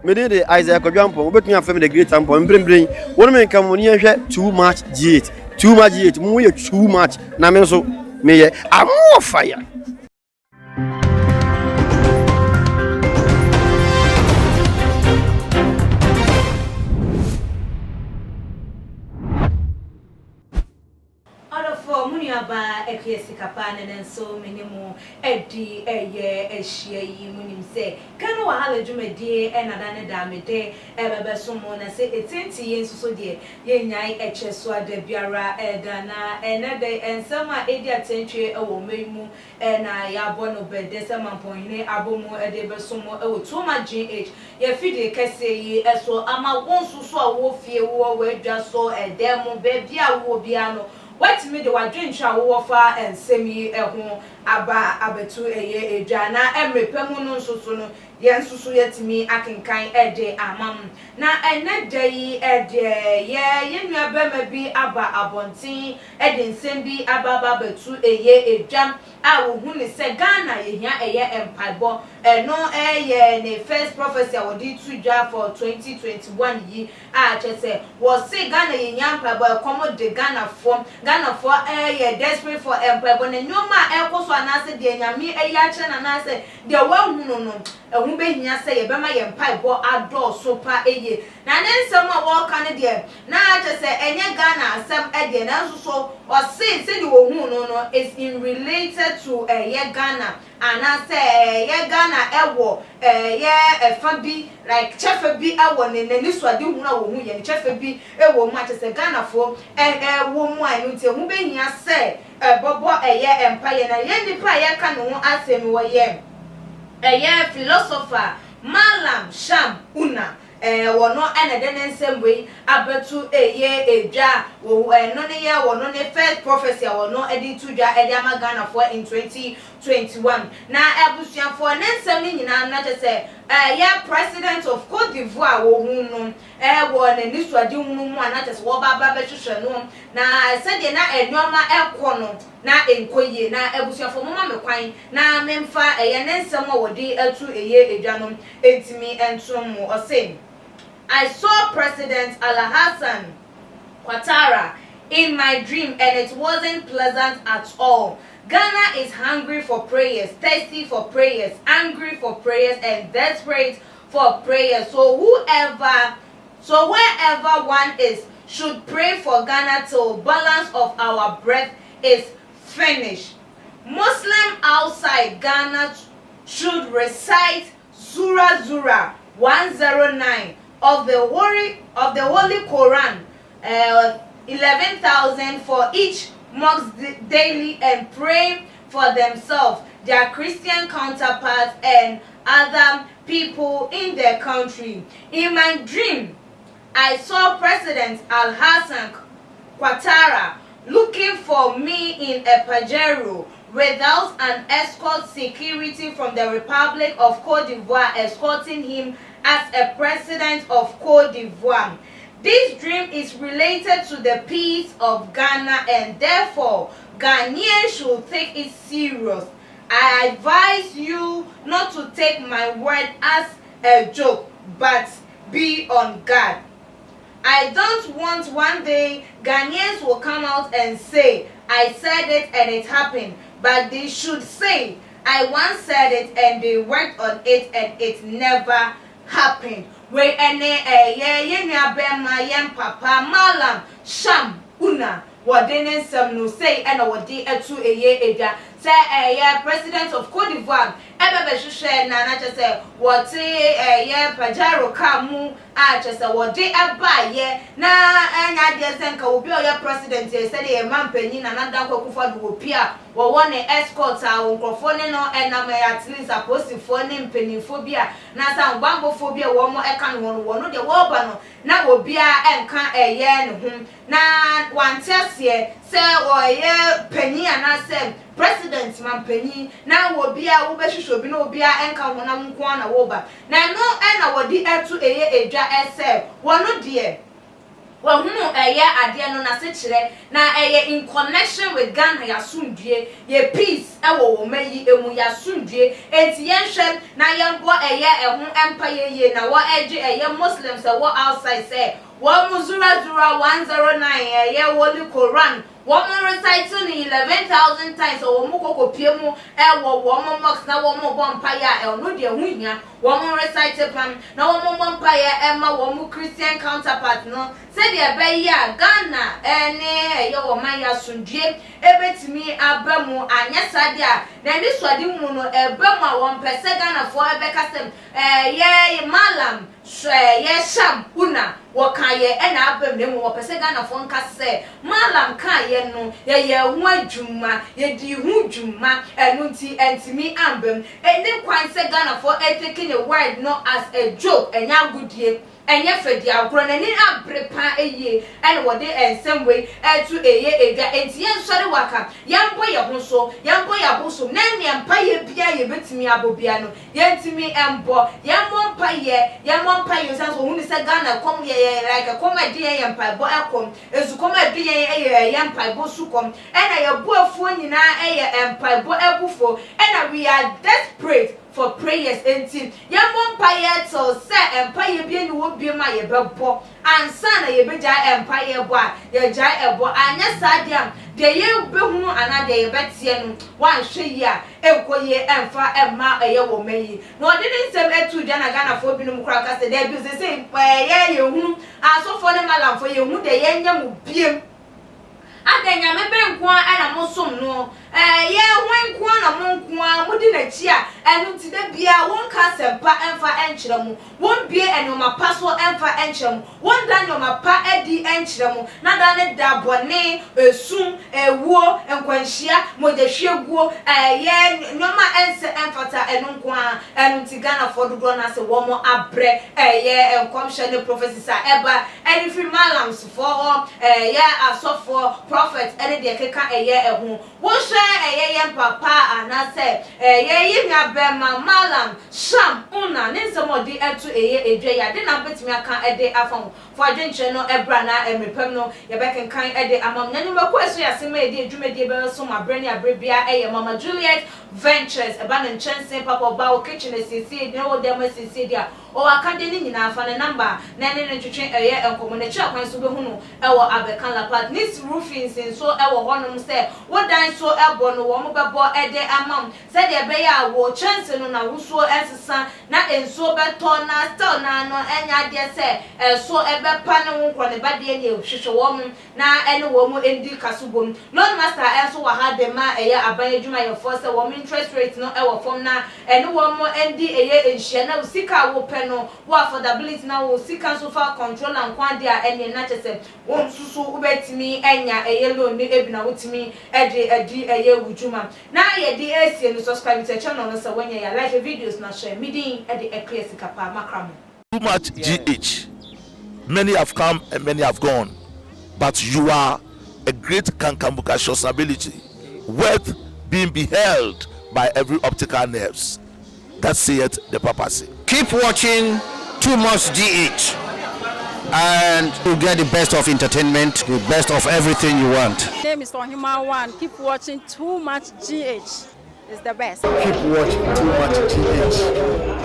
Me de Isaiah Kodwampo, obetumi afem the great ampo mbrembren. Wonu me nka mo ni ehwe too much G8. Too much G8. Mo ye too much. Na me so me ye am fire. Aba ekwesi kapane nenso menemu edi eye ehia yi munim se kanu wa hala dwumadi enada ne da mede ebebe somo na se etenti yenso so de yenyai echeso ada biara edana enede ensema edi atentwe ewo meimu na ya bono bede sema mponhine abomu ede be somo ewo tuma GH ye fide kese yi eso ama wonsu so a wo fie wo wadwa so edemu be bia wo bia no what me the wadwentwa wo fa ensemi eho aba abetu eye edwa na emrepemu no nsoso no yensusu yetimi akenkan ede amam na enedai ede ye nuabema bi aba abontin ede nsem bi aba betu eye edwa a wo hu ne se Ghana yehia eye empaibo no eye ne first prophecy awodi tudwa for 2021 yi a chese wo se Ghana yehia empaibo ekomo de Ghana for eye desperate for empaibo ne nyoma ekoso anase de nyame eye ache na nase de wahu no ehun behia se ye bema ye mpaibo ado so pa eye na ne nsem a wo ka ne de na chese enye Ghana asem ede na nso o se de wo hu no is in related to ye Ghana and I say ye Ghana ewo ye fabi like chefe bi ewo ne nani so ade hu na wo hu ye ne chefe bi ewo ma chese Ghana fo wo mu anu tie hu behia se bobo ye empire na ye nipa ye ka no asem wo ye philosopher Malam Sham Una wono enede nsem we abetu eye edwa wo no ne ye wono ne first prophecy wono edi tudwa edi amagana for in 2021 na abusuan for nsem ni nyina na chese ye president of Cote d'Ivoire wo hu no wo ne nisuade hu mu na chese wo baba be hwehwe no na se de na enwoma ekono na enkoye na abusuan for mama mekwan na memfa eye nsem wo de atu eye edwa no entimi entom mo ose I saw President Alhassan Ouattara in my dream and it wasn't pleasant at all. Ghana is hungry for prayers, thirsty for prayers, angry for prayers, and desperate for prayers. So wherever one is, should pray for Ghana till balance of our breath is finished. Muslim outside Ghana should recite Surah 109 of the Holy Quran, 11,000 for each mosque daily and pray for themselves, their Christian counterparts, and other people in their country. In my dream, I saw President Alhassan Ouattara looking for me in a Pajero without an escort security from the Republic of Cote d'Ivoire escorting him as a president of Cote d'Ivoire. This dream is related to the peace of Ghana and therefore Ghanaians should take it serious. I advise you not to take my word as a joke but be on guard. I don't want one day Ghanaians will come out and say, I said it and it happened, but they should say, I once said it and they worked on it and it never happened. We ye nuabema yem papa Malam Sham Una wadene sem no say and wadi etu eye edwa say president of Cote d'Ivoire ebebe hwehwe na na chese wote Pajaro kamu a chese wodi abaye na anya de senka obi oya president say dey mampanyi na nanda kwakufo do opia wo wone escort a nkrofo ne no enam at least apostifo ne mpanifo bia na sa ngbambofo bia wo mo eka no wono de wo ba no na obia enka eye ne hum na wantese se oye panyi anase president mampanyi na obia wo behwehwe obi na obia enka honam nko na wo ba na no na wodi etu eye edwa ese wono de Well, ade no na se kire na in connection with Ghana ya sundue ye peace wo mayi emu ya sundue enti yenhwem na yembo eho empire ye na wo eje Muslims wo outside say wo muzura 109 Holy Quran wo recite 11,000 times wo mu kokopie mu wo mosque na wo mo bompire no de huhia wo recite plan na wo mo bompire ma wo Christian counterpart no say de be ya Ghana ene wo man ya sundue ebetimi abamu anya sade a na ni swade mu no ebamu a wo mpese Ghana fo ebekasem ye malam ye sham una wakaye ena abam ne mu wo pese Ghana fo nkase malam kan ye no ye hu adwuma ye di hu dwuma enu nti entimi ambam eni kwan se Ghana fo taking a word no as a joke enya godie enye fedi agro na ni abrepa eye ene wode ensem we etu eye ega enti ye nsore waka yambo ye ho so yambo ya bo so na ne mpa ye bia ye betimi abobia no ye ntimi embo yambo mpa ye sanso hunu se Ghana kom ye like comedy ye mpa bo ekom ezu comedy ye mpa bo su kom ena ye bo afu nyina eye mpa bo ebufo ena we are desperate for prayers enti yambo empire till say empire bia ni wo bia ma ye bebo ansa na ye beja empire bo a ye jai ebo anya sadiam de ye behunu ana de ye betie no wan hwe yi a ekoye emfa emma eye wo meyi no de nsem etu dia na Ghana fo binum kura ka se de bi se ye hunu asofo ne malamfo ye hu de ye nya mu biem adenya mebe nko ana mosom no ye hwenko na monko a mudi na chi a enu ti da bia won ka sempa emfa enkyere mu won bie enoma paso emfa enkyere mu won da nyoma pa edi enkyere mu na da ne da bone esum ewuo enkwanhia modahwieguo ye nyoma ense emfata enu nko a enu ti Ghana for dodo na se wo mo abre ye enkomhye ne prophecies a eba eni fi malams for ye asofo prophet ene de keka eho wo hwe papa anase ye nwa bema malam sham una ne nsomodi etu edwe ya de na betimi aka ede afon fo adwenche no ebra na emrepem no ye bekenkan ede amam nanu mako eso ya sema ede adwumadi be so ma brani abrebia Mama Juliet Ventures eba no nchense papa ba o kitchen sisi ne wo dem sisi dia o akade ni nyina afa ne number na ne ntwetwe enkomo ne chi akwan so be hunu ewo abekan la part this roofing sin so ewo honum se wo dan so ebo no wo mo bebo ede amam se de be ya wo chance no na wuso esesa na enso beto na still na no enya de se so ebe pa ne wo nkro ne ba de ne hwehwe wo mo na ene wo mo endi kasubom loan master enso wa ha de ma aban adwuma ye for se wo mo interest rate no ewo fom na ene wo mo endi enhia na usika wo no wo affordability na wo sika so far control and kwande a ene na chese wo susu ubetimi enya loan ni ebina wotimi edi wujuma na ye di esi no subscribe to channel no so when you like the videos na share meeting edi clear sika pa makramo too much GH. Many have come and many have gone, but you are a great Kankambuka ability, worth being beheld by every optical nerves. That saith the papacy. Keep watching Too Much GH and you'll get the best of entertainment, the best of everything you want. My name is Ohima One. Keep watching Too Much GH. It's the best. Keep watching Too Much GH.